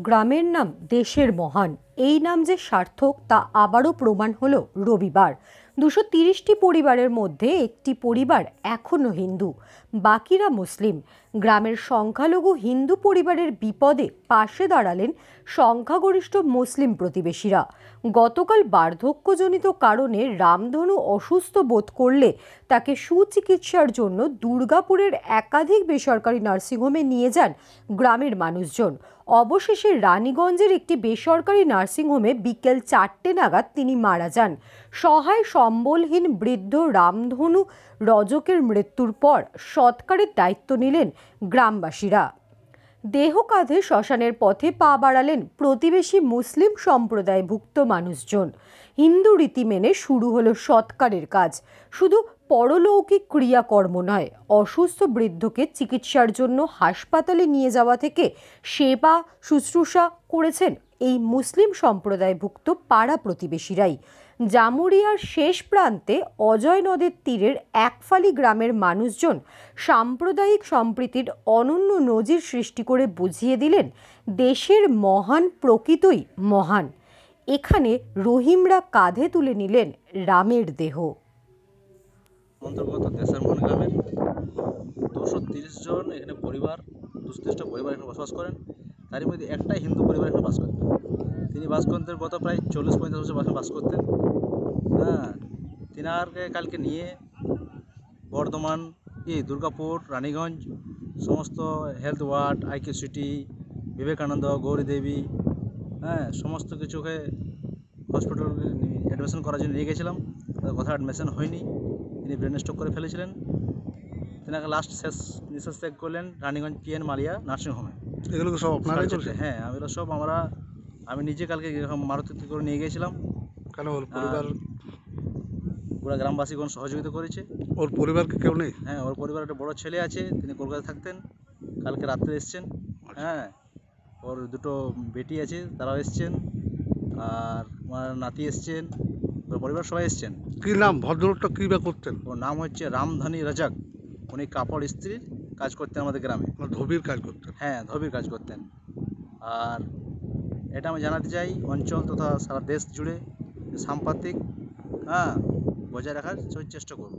গ্রামের নাম দেশের মহান, এই নাম যে সার্থক তা আবারও প্রমাণ হলো রবিবার। 230টি পরিবারের মধ্যে একটি পরিবার এখনও হিন্দু, বাকিরা মুসলিম। গ্রামের সংখ্যালঘু হিন্দু পরিবারের বিপদে পাশে দাঁড়ালেন সংখ্যাগরিষ্ঠ মুসলিম প্রতিবেশীরা। গতকাল বার্ধক্যজনিত কারণে রামধনু অসুস্থ বোধ করলে তাকে সুচিকিৎসার জন্য দুর্গাপুরের একাধিক বেসরকারি নার্সিংহোমে নিয়ে যান গ্রামের মানুষজন। অবশেষে রানীগঞ্জের একটি বেসরকারি নার্সিংহোমে বিকেল 4টে নাগাদ তিনি মারা যান। সহায় সম্বলহীন বৃদ্ধ রামধনু রজকের মৃত্যুর পর সৎকারের দায়িত্ব নিলেন গ্রামবাসীরা। দেহ কাঁধে শ্মশানের পথে পা বাড়ালেন প্রতিবেশী মুসলিম সম্প্রদায়ভুক্ত মানুষজন। হিন্দু রীতি মেনে শুরু হলো সৎকারের কাজ। শুধু পরলৌকিক ক্রিয়াকর্ম নয়, অসুস্থ বৃদ্ধকে চিকিৎসার জন্য হাসপাতালে নিয়ে যাওয়া থেকে সেবা শুশ্রূষা করেছেন এই মুসলিম সম্প্রদায়ভুক্ত পাড়া প্রতিবেশীরাই। জামুরিয়ার শেষ প্রান্তে অজয় নদের তীরের একফালি গ্রামের মানুষজন সাম্প্রদায়িক সম্প্রীতির অনন্য নজির সৃষ্টি করে বুঝিয়ে দিলেন দেশের মহান প্রকৃতই মহান। এখানে রহিমরা কাঁধে তুলে নিলেন রামের দেহ। অন্তর্গত দেশের মহান গ্রামের 230 জন এখানে পরিবার, 230টা পরিবার এখানে বসবাস করেন। তারই মধ্যে একটাই হিন্দু পরিবার এখানে বাস করেন। তিনি বাস করতেন গত প্রায় 40-45 বছর বাস করতেন। তিনারকে কালকে নিয়ে বর্ধমান, দুর্গাপুর, রানীগঞ্জ সমস্ত health ward, IQ city, Vivekananda, Gauri Devi, সমস্ত কিছুকে হসপিটাল অ্যাডমিশন করার জন্য নিয়ে গেছিলাম। কথা অ্যাডমিশন হয়নি, তিনি ব্রেন স্ট্রোক করে ফেলেছিলেন। তিনাকে লাস্ট শেষ নিঃশ্বাস ত্যাগ করলেন রানীগঞ্জ PN মালিয়া নার্সিংহোমে। এগুলো সব আপনারাই করছেন? হ্যাঁ, এগুলো সব আমি নিজে কালকে মারুতি করে নিয়ে গিয়েছিলাম। কেন ওর পরিবার? পুরো গ্রামবাসীগণ সহযোগিতা করেছে। ওর পরিবারকে কেউ নেই? হ্যাঁ, ওর পরিবার একটা বড় ছেলে আছে, তিনি কলকাতায় থাকতেন, কালকে রাত্রে এসছেন। ওর দুটো বেটি আছে, তারাও এসছেন, আর আমার নাতি এসছেন, ওর পরিবার সবাই এসছেন। কী নাম ভদ্রলোকটা, কী বা করতেন? ওর নাম হচ্ছে রামধনী রজক। উনি কাপড় ইস্ত্রির কাজ করতেন আমাদের গ্রামে। ধোবির কাজ করতেন? হ্যাঁ, ধোবির কাজ করতেন। আর এটা আমি জানাতে চাই অঞ্চল তথা সারা দেশ জুড়ে সাম্প্রতিক বজায় রাখার চেষ্টা করব।